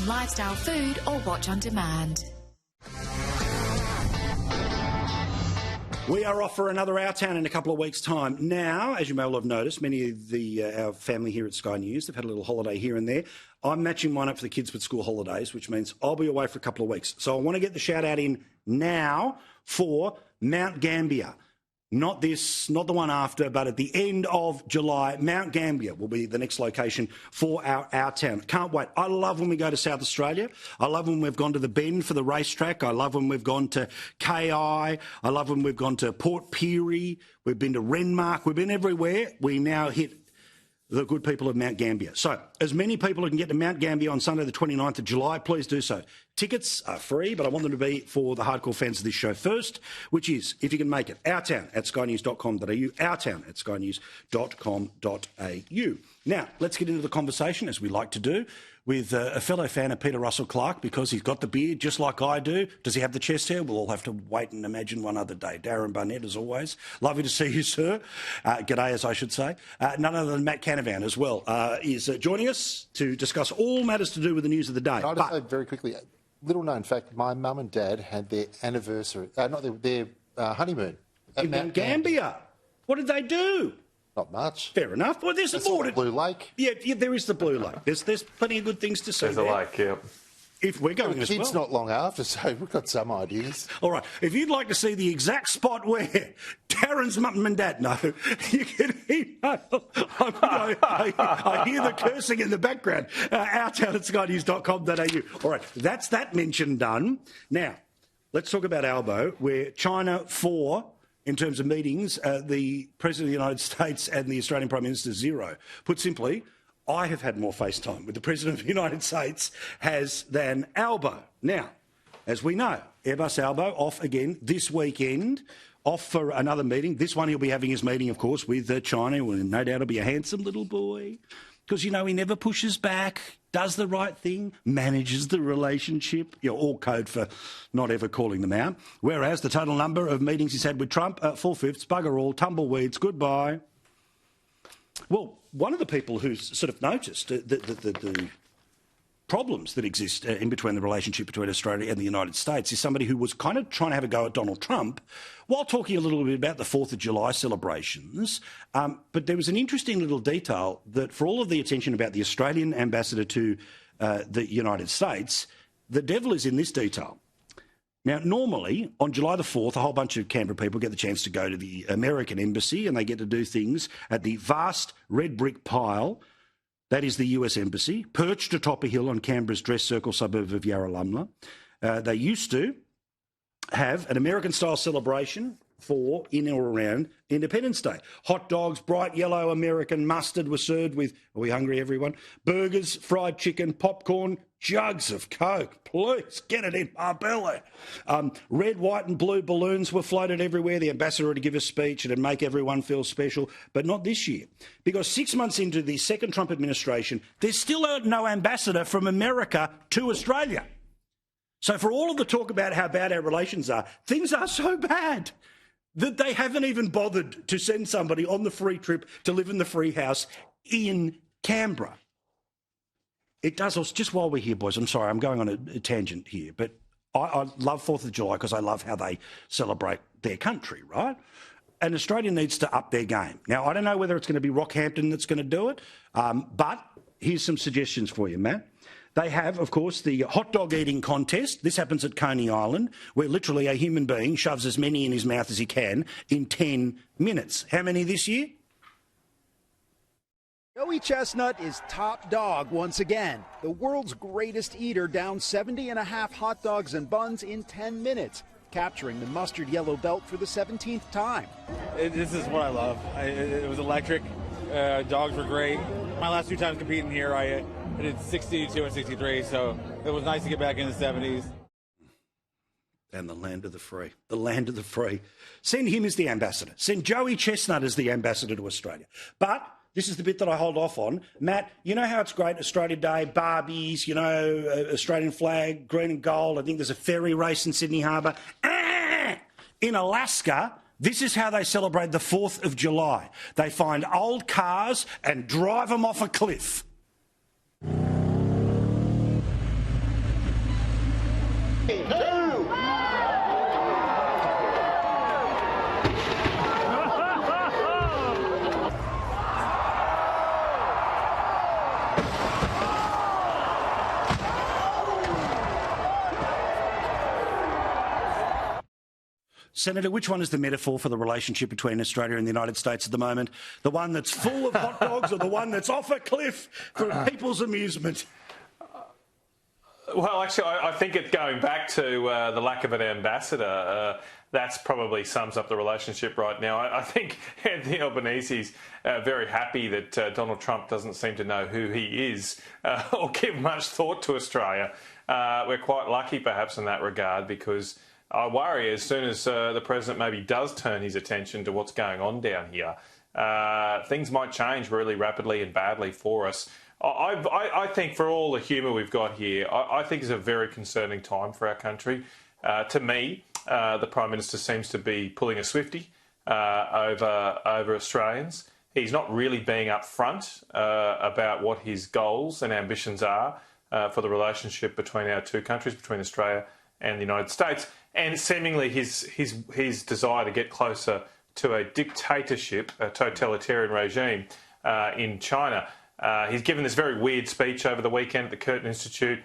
lifestyle food or watch on demand. We are off for another Our Town in a couple of weeks' time. Now, as you may well have noticed, many of our family here at Sky News have had a little holiday here and there. I'm matching mine up for the kids with school holidays, which means I'll be away for a couple of weeks. So I want to get the shout out in now for Mount Gambier. Not this, not the one after, but at the end of July, Mount Gambier will be the next location for our town. Can't wait. I love when we go to South Australia. I love when we've gone to the Bend for the racetrack. I love when we've gone to KI. I love when we've gone to Port Pirie. We've been to Renmark. We've been everywhere. We now hit the good people of Mount Gambier. So, as many people who can get to Mount Gambier on Sunday the 29th of July, please do so. Tickets are free, but I want them to be for the hardcore fans of this show first, which is, if you can make it, ourtown at skynews.com.au, ourtown at skynews.com.au. Now, let's get into the conversation, as we like to do, with a fellow fan of Peter Russell Clark, because he's got the beard just like I do. Does he have the chest hair? We'll all have to wait and imagine one other day. Darren Barnett, as always. Lovely to see you, sir. G'day, as I should say. None other than M.Canavan as well is joining us to discuss all matters to do with the news of the day. Can I just say very quickly, little known fact, my mum and dad had their anniversary, their honeymoon at Mount Gambier. What did they do? Not much. Fair enough. Well, there's the Blue Lake. Yeah, there is the Blue Lake. There's plenty of good things to see. There's a lake, yeah. If we're going as well. Kids not long after, so we've got some ideas. All right. If you'd like to see the exact spot where Darren's mum and dad know, you can email. I hear the cursing in the background. Ourtown at skynews.com.au. All right. That's that mention done. Now, let's talk about Albo, where China 4... in terms of meetings, the President of the United States and the Australian Prime Minister 0. Put simply, I have had more FaceTime with the President of the United States than Albo. Now, as we know, Airbus Albo off again this weekend, off for another meeting. This one he'll be having his meeting, of course, with China. Well, no doubt he'll be a handsome little boy because, you know, he never pushes back, does the right thing, manages the relationship. All code for not ever calling them out. Whereas the total number of meetings he's had with Trump, 4/5, bugger all, tumbleweeds, goodbye. Well, one of the people who's sort of noticed the problems that exist in between the relationship between Australia and the United States is somebody who was kind of trying to have a go at Donald Trump while talking a little bit about the 4th of July celebrations. But there was an interesting little detail that for all of the attention about the Australian ambassador to the United States, the devil is in this detail. Now, normally, on July the 4th, a whole bunch of Canberra people get the chance to go to the American embassy and they get to do things at the vast red brick pile that is the US Embassy, perched atop a hill on Canberra's Dress Circle suburb of Yarralumla. They used to have an American-style celebration for in or around Independence Day. Hot dogs, bright yellow American mustard were served with, are we hungry, everyone? Burgers, fried chicken, popcorn, jugs of Coke. Please, get it in my belly. Red, white and blue balloons were floated everywhere. The ambassador would give a speech and it'd make everyone feel special, but not this year. Because 6 months into the second Trump administration, there's still no ambassador from America to Australia. So for all of the talk about how bad our relations are, things are so bad that they haven't even bothered to send somebody on the free trip to live in the free house in Canberra. It does also, just while we're here, boys, I'm sorry, I'm going on a tangent here, but I love 4th of July because I love how they celebrate their country, right? And Australia needs to up their game. Now, I don't know whether it's going to be Rockhampton that's going to do it, but here's some suggestions for you, Matt. They have, of course, the hot dog eating contest. This happens at Coney Island, where literally a human being shoves as many in his mouth as he can in 10 minutes. How many this year? Joey Chestnut is top dog once again. The world's greatest eater down 70 and a half hot dogs and buns in 10 minutes, capturing the mustard yellow belt for the 17th time. This is what I love. It was electric. Dogs were great. My last 2 times competing here, I did 62 and 63, so it was nice to get back in the 70s. And the land of the free. The land of the free. Send him as the ambassador. Send Joey Chestnut as the ambassador to Australia. But this is the bit that I hold off on. Matt, you know how it's great, Australia Day, Barbies, you know, Australian flag, green and gold. I think there's a ferry race in Sydney Harbour. In Alaska, this is how they celebrate the 4th of July. They find old cars and drive them off a cliff. Senator, which one is the metaphor for the relationship between Australia and the United States at the moment? The one that's full of hot dogs or the one that's off a cliff for people's amusement? Well, actually, I think it's going back to the lack of an ambassador. That's probably sums up the relationship right now. I think Anthony Albanese's very happy that Donald Trump doesn't seem to know who he is or give much thought to Australia. We're quite lucky, perhaps, in that regard, because I worry as soon as the president maybe does turn his attention to what's going on down here, things might change really rapidly and badly for us. I think for all the humour we've got here, I think it's a very concerning time for our country. To me, the Prime Minister seems to be pulling a Swiftie over Australians. He's not really being upfront about what his goals and ambitions are for the relationship between our two countries, between Australia and the United States, and seemingly his desire to get closer to a dictatorship, a totalitarian regime in China. He's given this very weird speech over the weekend at the Curtin Institute,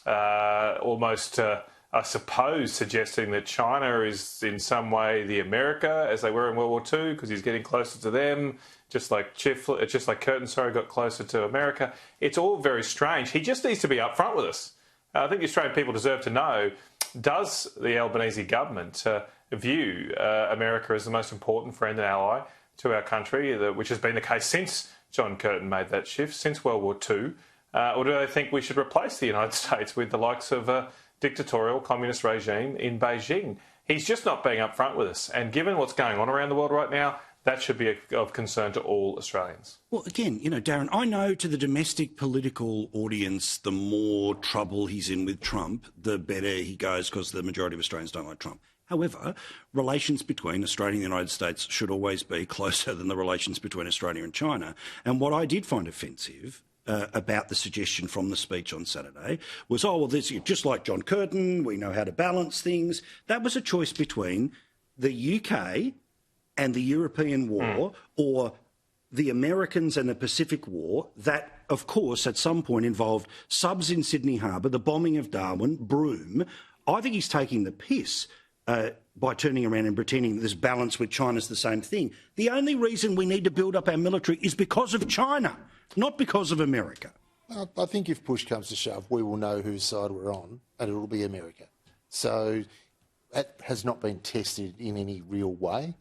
almost, I suppose, suggesting that China is in some way the America as they were in World War II, because he's getting closer to them, just like Curtin, got closer to America. It's all very strange. He just needs to be upfront with us. I think the Australian people deserve to know, does the Albanese government view America as the most important friend and ally to our country, which has been the case since John Curtin made that shift, since World War II? Or do they think we should replace the United States with the likes of a dictatorial communist regime in Beijing? He's just not being upfront with us. And given what's going on around the world right now, that should be of concern to all Australians. Well, again, Darren, I know to the domestic political audience, the more trouble he's in with Trump, the better he goes, because the majority of Australians don't like Trump. However, relations between Australia and the United States should always be closer than the relations between Australia and China. And what I did find offensive about the suggestion from the speech on Saturday was, this just like John Curtin, we know how to balance things. That was a choice between the UK and the European War or the Americans and the Pacific War that, of course, at some point involved subs in Sydney Harbour, the bombing of Darwin, Broome. I think he's taking the piss by turning around and pretending that this balance with China's the same thing. The only reason we need to build up our military is because of China, not because of America. I think if push comes to shove, we will know whose side we're on, and it'll be America. So that has not been tested in any real way.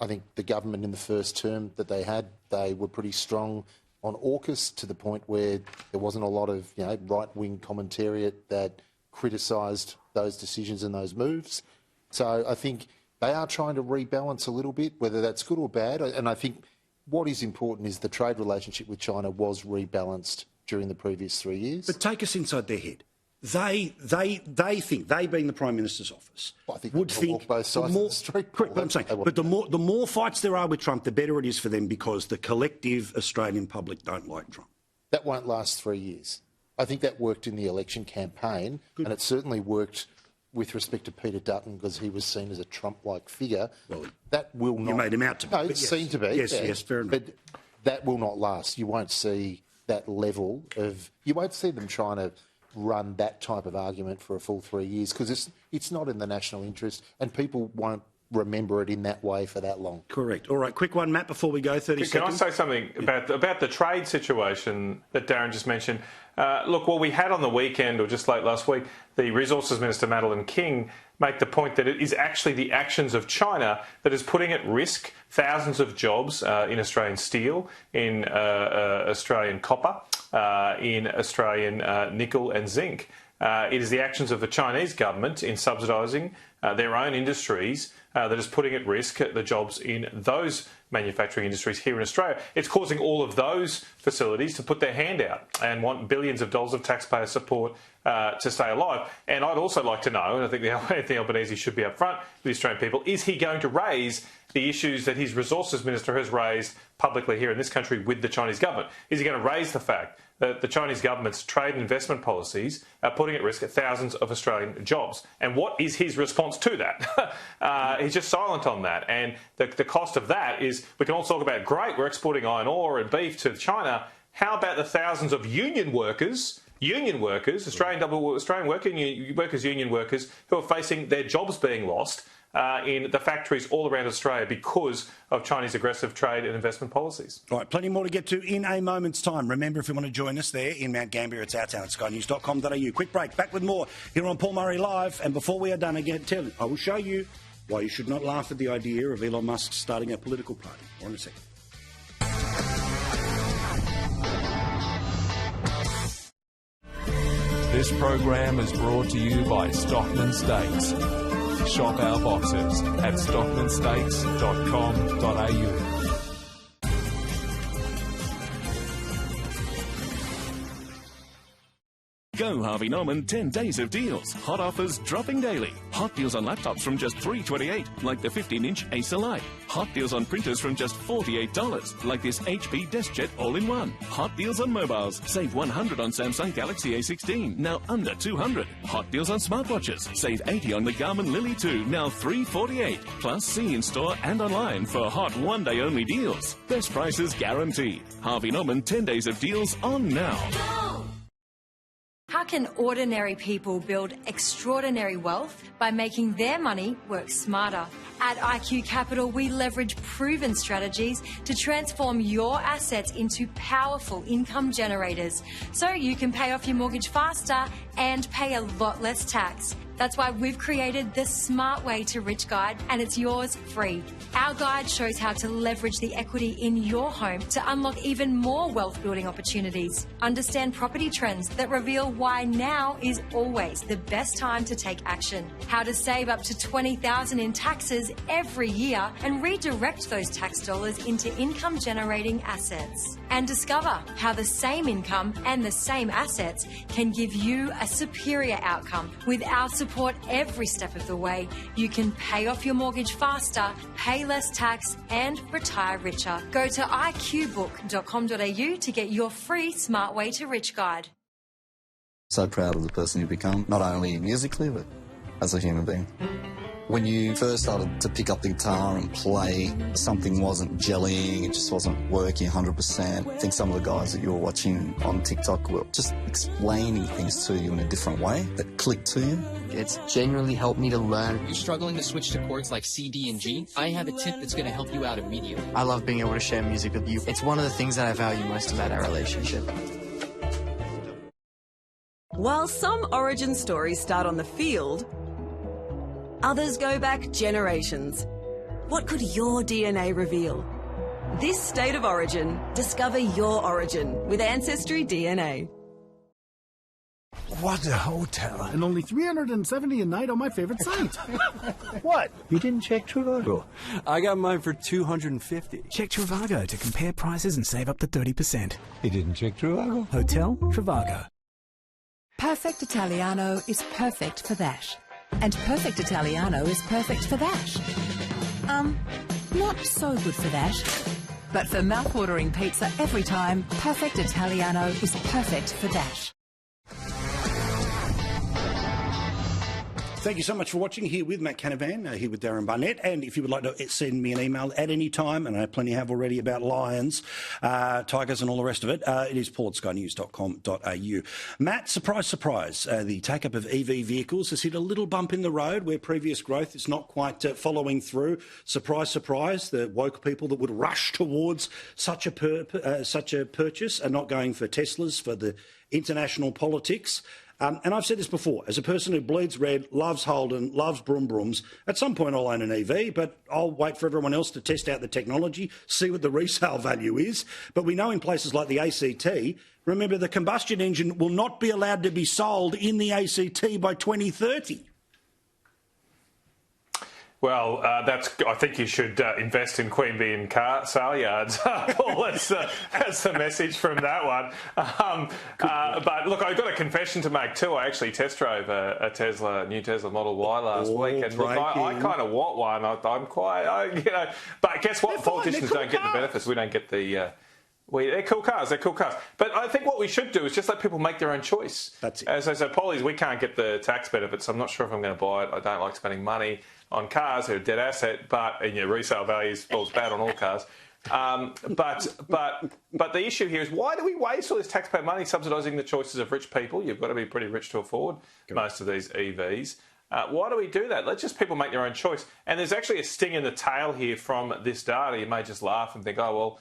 I think the government in the first term that they had, they were pretty strong on AUKUS to the point where there wasn't a lot of right-wing commentariat that criticised those decisions and those moves. So I think they are trying to rebalance a little bit, whether that's good or bad. And I think what is important is the trade relationship with China was rebalanced during the previous 3 years. But take us inside their head. They think, they being the Prime Minister's office, I think would think both sides of the street. Correct, but I'm saying, but the more fights there are with Trump, the better it is for them, because the collective Australian public don't like Trump. That won't last 3 years. I think that worked in the election campaign, and it certainly worked with respect to Peter Dutton, because he was seen as a Trump-like figure. Well, that will not. You made him out to be. No, it's seen to be. Yes, fair enough. But that will not last. You won't see that level of. You won't see them trying to run that type of argument for a full 3 years, because it's not in the national interest, and people won't remember it in that way for that long. Correct. All right, quick one, Matt, before we go, 30 seconds. Can I say something about the trade situation that Darren just mentioned? We had on the weekend, or just late last week, the Resources Minister, Madeleine King, make the point that it is actually the actions of China that is putting at risk thousands of jobs in Australian steel, in Australian copper, in Australian nickel and zinc. It is the actions of the Chinese government in subsidising their own industries that is putting at risk the jobs in those manufacturing industries here in Australia. It's causing all of those facilities to put their hand out and want billions of dollars of taxpayer support to stay alive. And I'd also like to know, and I think Anthony Albanese should be upfront with the Australian people, is he going to raise the issues that his Resources Minister has raised publicly here in this country with the Chinese government? Is he going to raise the fact that the Chinese government's trade and investment policies are putting at risk thousands of Australian jobs? And what is his response to that? He's just silent on that. And the cost of that is, we can all talk about, great, we're exporting iron ore and beef to China. How about the thousands of union workers, Australian workers, union workers, who are facing their jobs being lost in the factories all around Australia because of Chinese aggressive trade and investment policies. All right, plenty more to get to in a moment's time. Remember, if you want to join us there in Mount Gambier, it's our town at skynews.com.au. Quick break, back with more here on Paul Murray Live. And before we are done again, I will show you why you should not laugh at the idea of Elon Musk starting a political party. More in a second. This program is brought to you by Stockman Steaks. Shop our boxes at stockmansteaks.com.au. Go Harvey Norman 10 days of deals. Hot offers dropping daily. Hot deals on laptops from just $328, like the 15-inch Acer Lite. Hot deals on printers from just $48, like this HP DeskJet All-in-One. Hot deals on mobiles. Save $100 on Samsung Galaxy A16, now under $200. Hot deals on smartwatches. Save $80 on the Garmin Lily 2, now $348. Plus, see in store and online for hot one-day-only deals. Best prices guaranteed. Harvey Norman 10 days of deals on now. How can ordinary people build extraordinary wealth? By making their money work smarter. At IQ Capital, we leverage proven strategies to transform your assets into powerful income generators, so you can pay off your mortgage faster and pay a lot less tax. That's why we've created the Smart Way to Rich Guide, and it's yours free. Our guide shows how to leverage the equity in your home to unlock even more wealth-building opportunities. Understand property trends that reveal why now is always the best time to take action. How to save up to $20,000 in taxes every year and redirect those tax dollars into income-generating assets. And discover how the same income and the same assets can give you a superior outcome. With our support every step of the way, you can pay off your mortgage faster, pay less tax, and retire richer. Go to iqbook.com.au to get your free Smart Way to Rich guide. So proud of the person you become, not only musically, but as a human being. When you first started to pick up the guitar and play, something wasn't gelling, it just wasn't working 100%. I think some of the guys that you were watching on TikTok were just explaining things to you in a different way that clicked to you. It's genuinely helped me to learn. You're struggling to switch to chords like C, D, and G? I have a tip that's going to help you out immediately. I love being able to share music with you. It's one of the things that I value most about our relationship. While some origin stories start on the field, others go back generations. What could your DNA reveal? This state of origin, discover your origin with Ancestry DNA. What a hotel. And only $370 a night on my favorite site. What? You didn't check Trivago? I got mine for $250. Check Trivago to compare prices and save up to 30%. You didn't check Trivago? Hotel Trivago. Perfect Italiano is perfect for that. And Perfect Italiano is perfect for that. Not so good for that. But for mouth-watering pizza every time, Perfect Italiano is perfect for that. Thank you so much for watching here with M.Canavan, here with Darren Barnett. And if you would like to send me an email at any time, and I plenty have already about lions, tigers and all the rest of it, it is paul@skynews.com.au. Matt, surprise, surprise, the take-up of EV vehicles has hit a little bump in the road where previous growth is not quite following through. Surprise, surprise, the woke people that would rush towards such a purchase are not going for Teslas, for the international politics. And I've said this before, as a person who bleeds red, loves Holden, loves Broom Brooms, at some point I'll own an EV, but I'll wait for everyone else to test out the technology, see what the resale value is. But we know in places like the ACT, remember the combustion engine will not be allowed to be sold in the ACT by 2030. Well, I think you should invest in Queen Bee and car sale yards. Paul, that's the message from that one. But look, I've got a confession to make too. I actually test drove a new Tesla Model Y last week, and look, I kind of want one. I'm quite, But guess what? Politicians don't get the benefits. We don't get the. They're cool cars. They're cool cars. But I think what we should do is just let people make their own choice. That's it. As I said, Polly's, we can't get the tax benefits. I'm not sure if I'm going to buy it. I don't like spending money on cars. They're a dead asset, and your resale values falls bad on all cars. But the issue here is, why do we waste all this taxpayer money subsidising the choices of rich people? You've got to be pretty rich to afford most of these EVs. Why do we do that? Let just people make their own choice. And there's actually a sting in the tail here from this data. You may just laugh and think, oh, well,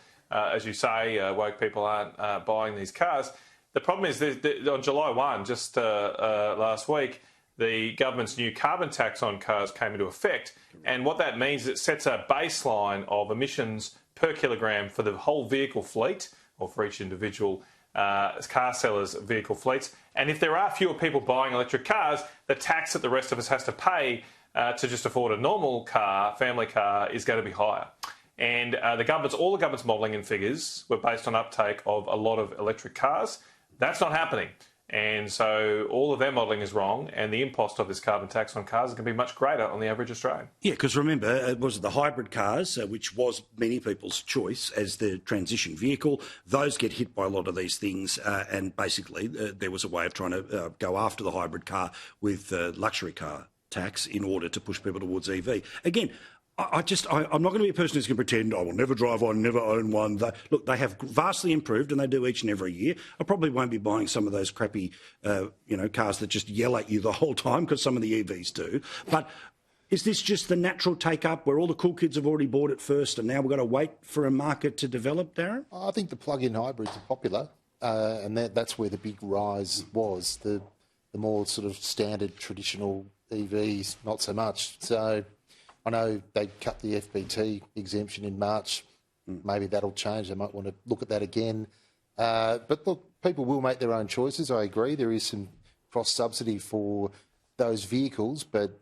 as you say, woke people aren't buying these cars. The problem is on July 1, just last week, the government's new carbon tax on cars came into effect. And what that means is it sets a baseline of emissions per kilogram for the whole vehicle fleet, or for each individual car sellers' vehicle fleets. And if there are fewer people buying electric cars, the tax that the rest of us has to pay to just afford a normal car, family car, is going to be higher. And all the government's modelling and figures were based on uptake of a lot of electric cars. That's not happening. And so all of their modelling is wrong, and the impost of this carbon tax on cars is going to be much greater on the average Australian. Yeah, because remember, it was the hybrid cars, which was many people's choice as the transition vehicle. Those get hit by a lot of these things, and basically there was a way of trying to go after the hybrid car with luxury car tax in order to push people towards EV. Again, I'm not going to be a person who's going to pretend I will never drive one, never own one. Look, they have vastly improved, and they do each and every year. I probably won't be buying some of those crappy, cars that just yell at you the whole time, because some of the EVs do. But is this just the natural take-up where all the cool kids have already bought it first, and now we've got to wait for a market to develop, Darren? I think the plug-in hybrids are popular, and that's where the big rise was. The more sort of standard, traditional EVs, not so much. So I know they cut the FBT exemption in March. Maybe that'll change. They might want to look at that again. But look, people will make their own choices. I agree. There is some cross-subsidy for those vehicles, but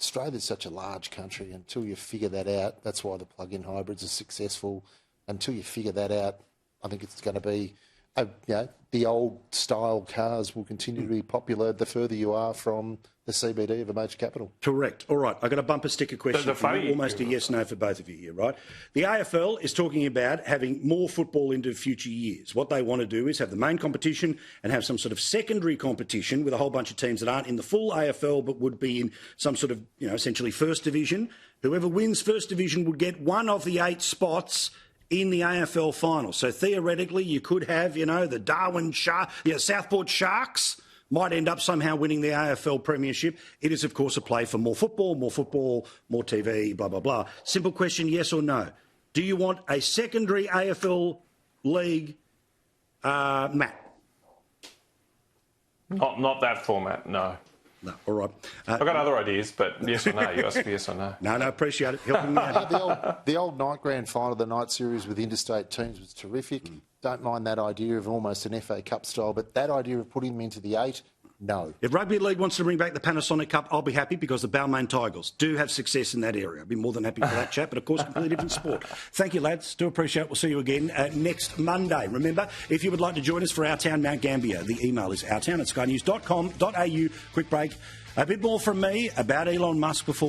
Australia's such a large country. Until you figure that out, that's why the plug-in hybrids are successful. Until you figure that out, I think it's going to be, the old-style cars will continue to be popular the further you are from the CBD of a major capital. Correct. All right, I've got a bumper sticker question for you, almost a yes-no for both of you here, right? The AFL is talking about having more football into future years. What they want to do is have the main competition and have some sort of secondary competition with a whole bunch of teams that aren't in the full AFL but would be in some sort of, essentially first division. Whoever wins first division would get one of the 8 spots in the AFL final. So theoretically, you could have, the Southport Sharks might end up somehow winning the AFL Premiership. It is, of course, a play for more football, more TV, blah, blah, blah. Simple question, yes or no. Do you want a secondary AFL league, Matt? Not that format, no. No, all right. I've got other ideas, but yes or no. You ask me yes or no. No, appreciate it. Helping me out. The old night grand final, the night series with interstate teams was terrific. Don't mind that idea of almost an FA Cup style, but that idea of putting them into the 8, no. If Rugby League wants to bring back the Panasonic Cup, I'll be happy, because the Balmain Tigers do have success in that area. I'd be more than happy for that chat, but of course, completely different sport. Thank you, lads. Do appreciate it. We'll see you again next Monday. Remember, if you would like to join us for Our Town Mount Gambier, the email is ourtown@skynews.com.au. Quick break. A bit more from me about Elon Musk before we